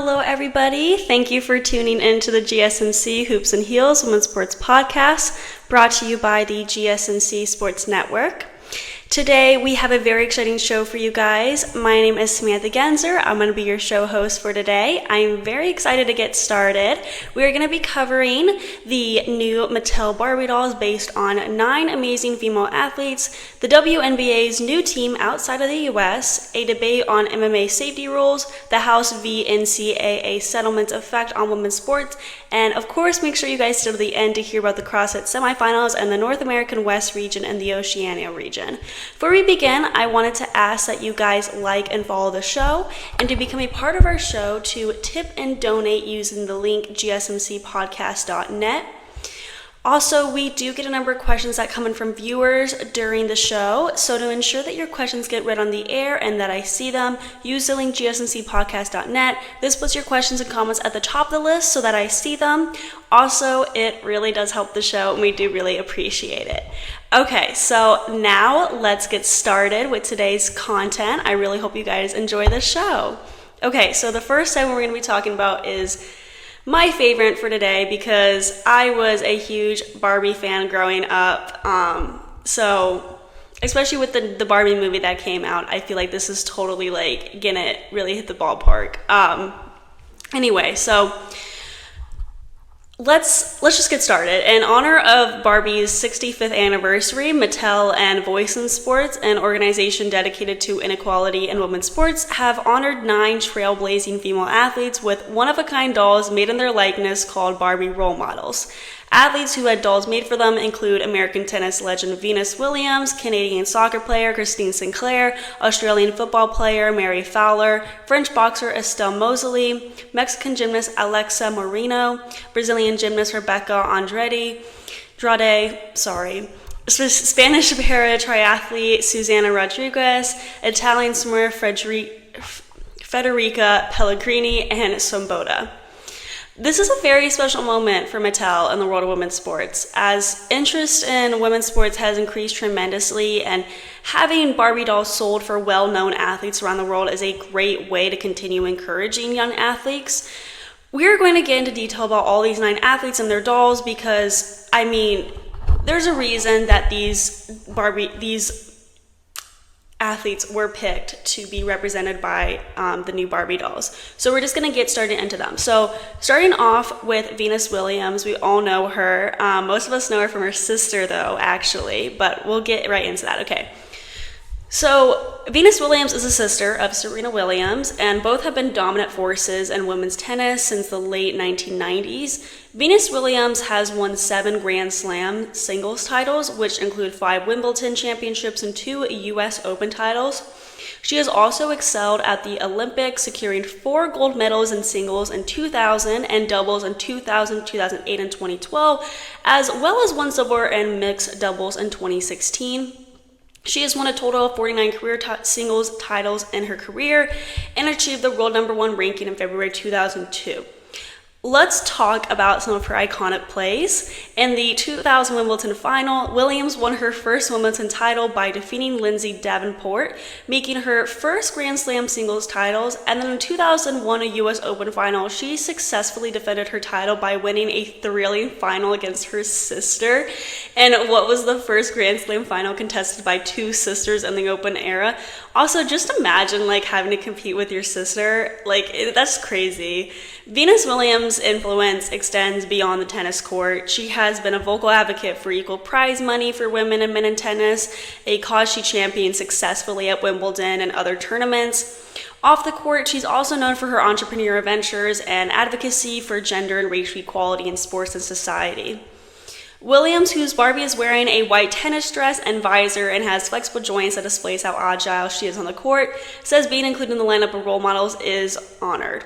Hello, everybody. Thank you for tuning in to the GSMC Hoops and Heels Women's Sports Podcast, brought to you by the GSMC Sports Network. Today, we have a very exciting show for you guys. My name is Samantha Genzer. I'm going to be your show host for today. I'm very excited to get started. We are going to be covering the new Mattel Barbie dolls based on 9 amazing female athletes, the WNBA's new team outside of the U.S., a debate on MMA safety rules, the House v. NCAA settlement's effect on women's sports, and of course, make sure you guys stay to the end to hear about the CrossFit semifinals and the North American West region and the Oceania region. Before we begin, I wanted to ask that you guys like and follow the show, and to become a part of our show, to tip and donate using the link gsmcpodcast.net. Also, we do get a number of questions that come in from viewers during the show, so to ensure that your questions get read on the air and that I see them, use the link gsmcpodcast.net. This puts your questions and comments at the top of the list so that I see them. Also, it really does help the show, and we do really appreciate it. Okay, so now let's get started with today's content. I really hope you guys enjoy the show. Okay, so the first segment we're going to be talking about is my favorite for today, because I was a huge Barbie fan growing up. So especially with the Barbie movie that came out, I feel like this is totally like gonna really hit the ballpark. Anyway, so let's just get started. In honor of Barbie's 65th anniversary, Mattel and Voice in Sports, an organization dedicated to inequality in women's sports, have honored 9 trailblazing female athletes with one-of-a-kind dolls made in their likeness called Barbie role models. Athletes who had dolls made for them include American tennis legend Venus Williams, Canadian soccer player Christine Sinclair, Australian football player Mary Fowler, French boxer Estelle Mossely, Mexican gymnast Alexa Moreno, Brazilian gymnast Rebecca Andrade, Spanish paratriathlete Susana Rodriguez, Italian swimmer Federica Pellegrini, and Swoboda. This is a very special moment for Mattel in the world of women's sports, as interest in women's sports has increased tremendously, and having Barbie dolls sold for well-known athletes around the world is a great way to continue encouraging young athletes. We're going to get into detail about all these 9 athletes and their dolls because, there's a reason that these athletes were picked to be represented by the new Barbie dolls. So we're just going to get started into them. So starting off with Venus Williams, we all know her. Most of us know her from her sister though, actually, but we'll get right into that. Okay. So Venus Williams is a sister of Serena Williams, and both have been dominant forces in women's tennis since the late 1990s. Venus Williams has won 7 Grand Slam singles titles, which include 5 Wimbledon championships and 2 U.S. Open titles. She has also excelled at the Olympics, securing 4 gold medals in singles in 2000 and doubles in 2000, 2008, and 2012, as well as 1 silver in mixed doubles in 2016. She has won a total of 49 career singles titles in her career and achieved the world #1 ranking in February 2002. Let's talk about some of her iconic plays. In the 2000 Wimbledon final, Williams won her first Wimbledon title by defeating Lindsay Davenport, making her first Grand Slam singles titles, and then in 2001 a U.S. Open final, she successfully defended her title by winning a thrilling final against her sister, and what was the first Grand Slam final contested by 2 sisters in the Open era. Also, just imagine having to compete with your sister. That's crazy. Venus Williams' influence extends beyond the tennis court. She has been a vocal advocate for equal prize money for women and men in tennis, a cause she championed successfully at Wimbledon and other tournaments. Off the court, she's also known for her entrepreneurial ventures and advocacy for gender and racial equality in sports and society. Williams, whose Barbie is wearing a white tennis dress and visor and has flexible joints that displays how agile she is on the court, says being included in the lineup of role models is honored.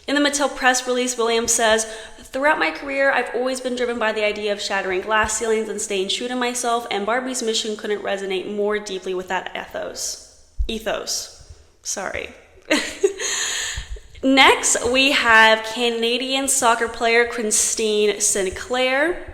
In the Mattel press release, Williams says, "Throughout my career, I've always been driven by the idea of shattering glass ceilings and staying true to myself, and Barbie's mission couldn't resonate more deeply with that ethos. Sorry. Next, we have Canadian soccer player Christine Sinclair.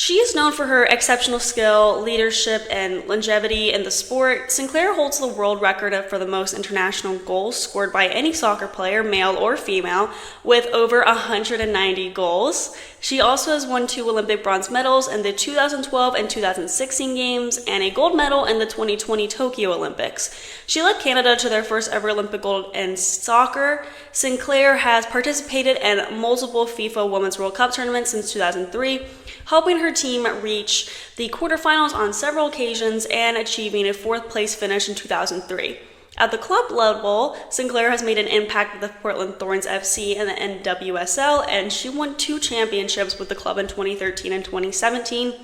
She is known for her exceptional skill, leadership, and longevity in the sport. Sinclair holds the world record for the most international goals scored by any soccer player, male or female, with over 190 goals. She also has won 2 Olympic bronze medals in the 2012 and 2016 games and a gold medal in the 2020 Tokyo Olympics. She led Canada to their first ever Olympic gold in soccer. Sinclair has participated in multiple FIFA Women's World Cup tournaments since 2003, helping her team reach the quarterfinals on several occasions and achieving a 4th place finish in 2003. At the club level, Sinclair has made an impact with the Portland Thorns FC and the NWSL, and she won 2 championships with the club in 2013 and 2017.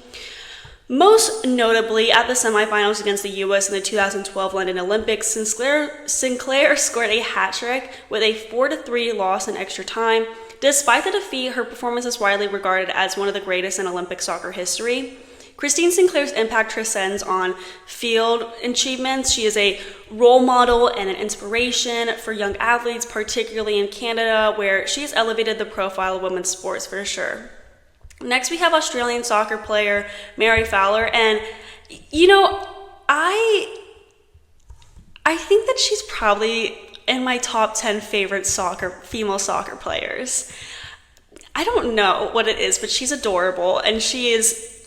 Most notably, at the semifinals against the U.S. in the 2012 London Olympics, Sinclair scored a hat trick with a 4-3 loss in extra time. Despite the defeat, her performance is widely regarded as one of the greatest in Olympic soccer history. Christine Sinclair's impact transcends on field achievements. She is a role model and an inspiration for young athletes, particularly in Canada, where she has elevated the profile of women's sports for sure. Next, we have Australian soccer player Mary Fowler, and I think that she's probably in my top 10 favorite female soccer players. I don't know what it is, but she's adorable, and she is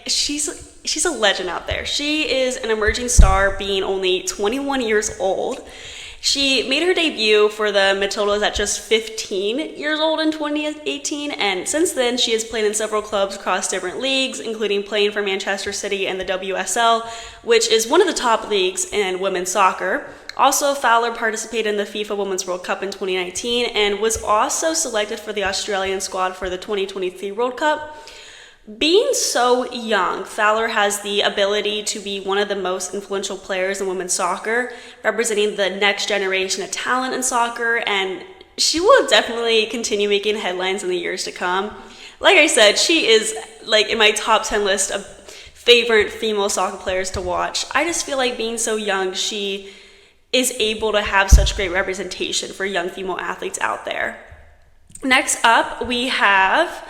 she's a legend out there. She is an emerging star, being only 21 years old. She made her debut for the Matildas at just 15 years old in 2018, and since then she has played in several clubs across different leagues, including playing for Manchester City and the WSL, which is one of the top leagues in women's soccer. Also, Fowler participated in the FIFA Women's World Cup in 2019 and was also selected for the Australian squad for the 2023 World Cup. Being so young, Fowler has the ability to be one of the most influential players in women's soccer, representing the next generation of talent in soccer, and she will definitely continue making headlines in the years to come. Like I said, she is in my top 10 list of favorite female soccer players to watch. I just feel like being so young, she is able to have such great representation for young female athletes out there. Next up, we have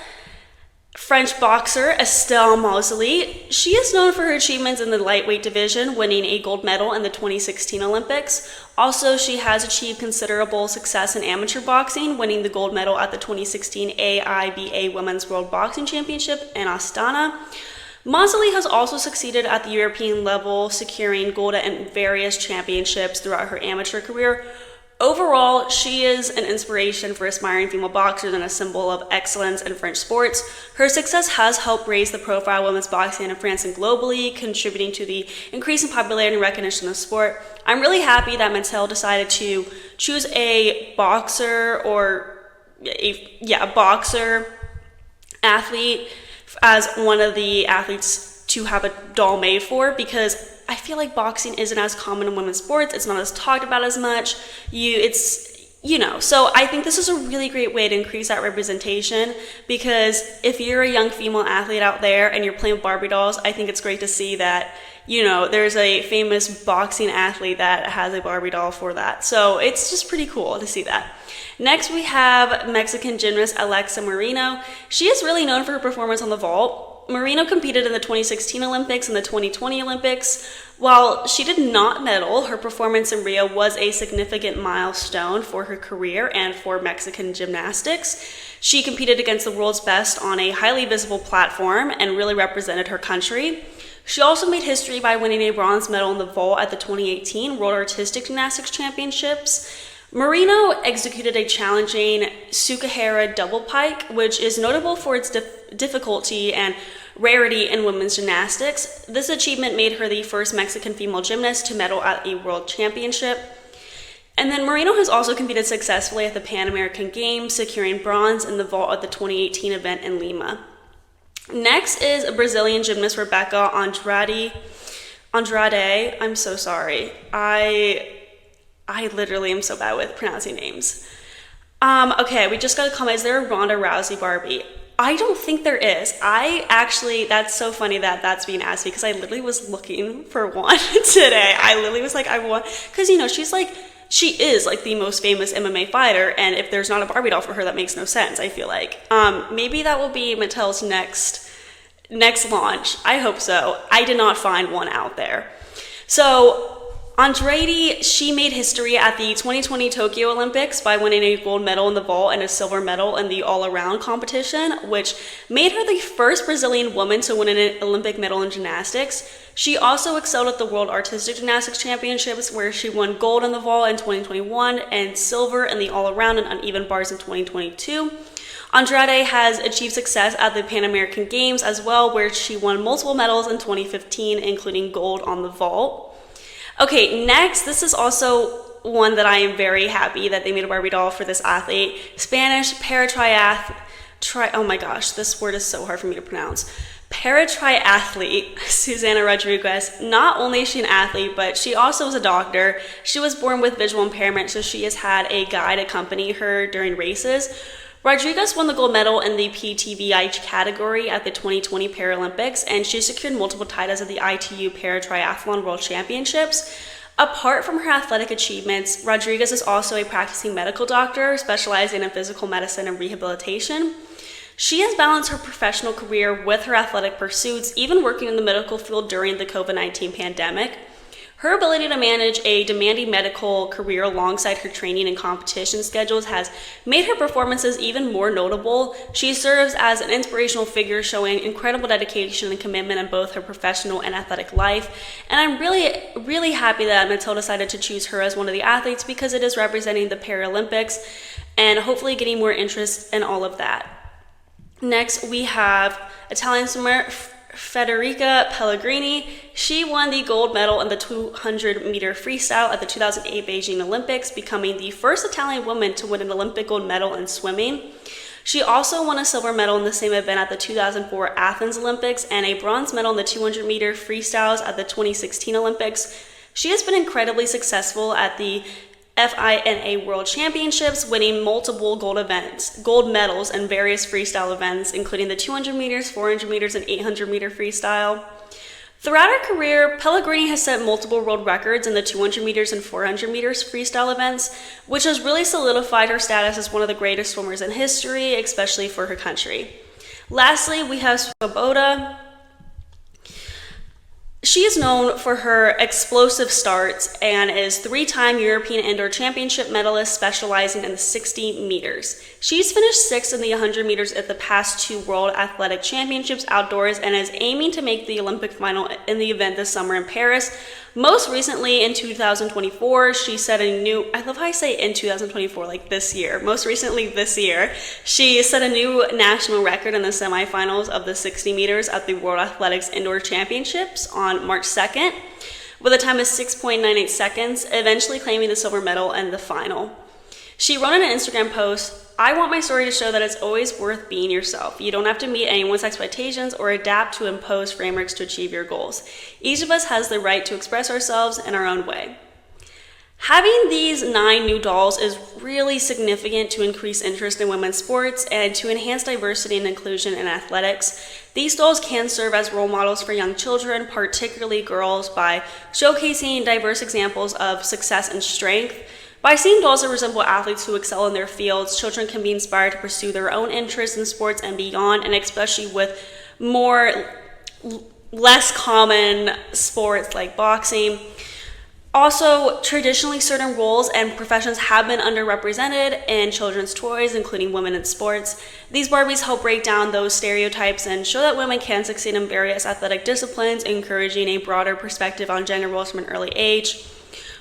French boxer Estelle Mossely. She is known for her achievements in the lightweight division, winning a gold medal in the 2016 Olympics. Also, she has achieved considerable success in amateur boxing, winning the gold medal at the 2016 AIBA Women's World Boxing Championship in Astana. Mossely has also succeeded at the European level, securing gold at various championships throughout her amateur career. Overall, she is an inspiration for aspiring female boxers and a symbol of excellence in French sports. Her success has helped raise the profile of women's boxing in France and globally, contributing to the increasing popularity and recognition of the sport. I'm really happy that Mattel decided to choose a boxer athlete as one of the athletes to have a doll made for, because I feel like boxing isn't as common in women's sports. It's not as talked about as much. So I think this is a really great way to increase that representation, because if you're a young female athlete out there and you're playing with Barbie dolls, I think it's great to see that, there's a famous boxing athlete that has a Barbie doll for that. So it's just pretty cool to see that. Next, we have Mexican gymnast Alexa Moreno. She is really known for her performance on the vault. Moreno competed in the 2016 Olympics and the 2020 Olympics. While she did not medal, her performance in Rio was a significant milestone for her career and for Mexican gymnastics. She competed against the world's best on a highly visible platform and really represented her country. She also made history by winning a bronze medal in the vault at the 2018 World Artistic Gymnastics Championships. Moreno executed a challenging Sukahara double pike, which is notable for its difficulty and rarity in women's gymnastics. This achievement made her the first Mexican female gymnast to medal at a world championship. And then Moreno has also competed successfully at the Pan American Games, securing bronze in the vault at the 2018 event in Lima. Next is a Brazilian gymnast, Rebecca Andrade. I'm so sorry. I literally am so bad with pronouncing names. Okay, we just got a comment. Is there a Ronda Rousey Barbie? I don't think there is. That's so funny that that's being asked, because I literally was looking for one today. I literally was like, I want, because she is like the most famous MMA fighter, and if there's not a Barbie doll for her, that makes no sense, I feel like. Maybe that will be Mattel's next next launch. I hope so. I did not find one out there. So Andrade, she made history at the 2020 Tokyo Olympics by winning a gold medal in the vault and a silver medal in the all-around competition, which made her the first Brazilian woman to win an Olympic medal in gymnastics. She also excelled at the World Artistic Gymnastics Championships, where she won gold in the vault in 2021 and silver in the all-around and uneven bars in 2022. Andrade has achieved success at the Pan American Games as well, where she won multiple medals in 2015, including gold on the vault. Okay, next, this is also one that I am very happy that they made a Barbie doll for this athlete. Spanish paratriathlete, oh my gosh, this word is so hard for me to pronounce. Paratriathlete Susana Rodriguez. Not only is she an athlete, but she also is a doctor. She was born with visual impairment, so she has had a guide accompany her during races. Rodriguez won the gold medal in the PTVI category at the 2020 Paralympics, and she secured multiple titles at the ITU Paratriathlon World Championships. Apart from her athletic achievements, Rodriguez is also a practicing medical doctor specializing in physical medicine and rehabilitation. She has balanced her professional career with her athletic pursuits, even working in the medical field during the COVID-19 pandemic. Her ability to manage a demanding medical career alongside her training and competition schedules has made her performances even more notable. She serves as an inspirational figure, showing incredible dedication and commitment in both her professional and athletic life. And I'm really happy that Mattel decided to choose her as one of the athletes, because it is representing the Paralympics and hopefully getting more interest in all of that. Next, we have Italian swimmer Federica Pellegrini. She won the gold medal in the 200-meter freestyle at the 2008 Beijing Olympics, becoming the first Italian woman to win an Olympic gold medal in swimming. She also won a silver medal in the same event at the 2004 Athens Olympics and a bronze medal in the 200-meter freestyles at the 2016 Olympics. She has been incredibly successful at the FINA World Championships, winning multiple gold medals in various freestyle events, including the 200 meters, 400 meters, and 800 meter freestyle. Throughout her career, Pellegrini has set multiple world records in the 200 meters and 400 meters freestyle events, which has really solidified her status as one of the greatest swimmers in history, especially for her country. Lastly, we have Swoboda. She is known for her explosive starts and is 3-time European Indoor Championship medalist, specializing in the 60 meters. She's finished 6th in the 100 meters at the past 2 World Athletic Championships outdoors and is aiming to make the Olympic final in the event this summer in Paris. Most recently, in 2024, she set a new, I love how I say in 2024, like this year. Most recently this year, she set a new national record in the semifinals of the 60 meters at the World Athletics Indoor Championships on March 2nd, with a time of 6.98 seconds, eventually claiming the silver medal in the final. She wrote in an Instagram post, "I want my story to show that it's always worth being yourself. You don't have to meet anyone's expectations or adapt to imposed frameworks to achieve your goals. Each of us has the right to express ourselves in our own way." Having these 9 new dolls is really significant to increase interest in women's sports and to enhance diversity and inclusion in athletics. These dolls can serve as role models for young children, particularly girls, by showcasing diverse examples of success and strength. By seeing dolls that resemble athletes who excel in their fields, children can be inspired to pursue their own interests in sports and beyond, and especially with less common sports like boxing. Also, traditionally, certain roles and professions have been underrepresented in children's toys, including women in sports. These Barbies help break down those stereotypes and show that women can succeed in various athletic disciplines, encouraging a broader perspective on gender roles from an early age.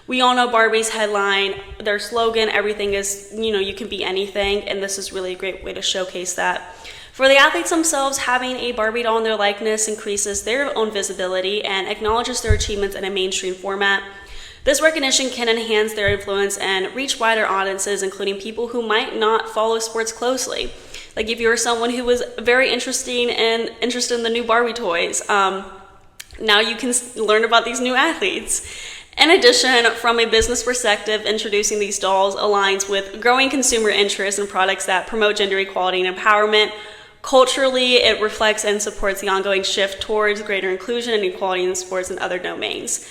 We all know Barbie's headline, their slogan, everything is, you can be anything, and this is really a great way to showcase that. For the athletes themselves, having a Barbie doll in their likeness increases their own visibility and acknowledges their achievements in a mainstream format. This recognition can enhance their influence and reach wider audiences, including people who might not follow sports closely. Like if you're someone who was very interested in the new Barbie toys, now you can learn about these new athletes. In addition, from a business perspective, introducing these dolls aligns with growing consumer interest in products that promote gender equality and empowerment. Culturally, it reflects and supports the ongoing shift towards greater inclusion and equality in sports and other domains.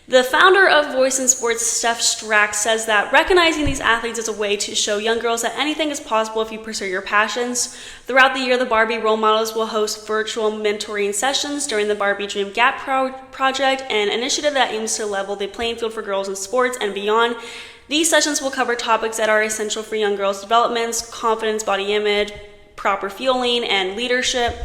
The founder of Voice in Sports, Steph Strack, says that recognizing these athletes is a way to show young girls that anything is possible if you pursue your passions. Throughout the year, the Barbie role models will host virtual mentoring sessions during the Barbie Dream Gap Project, an initiative that aims to level the playing field for girls in sports and beyond. These sessions will cover topics that are essential for young girls' developments: confidence, body image, proper fueling, and leadership.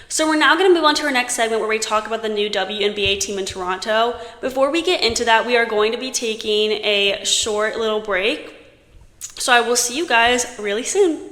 So we're now going to move on to our next segment where we talk about the new WNBA team in Toronto. Before we get into that, we are going to be taking a short little break. So I will see you guys really soon.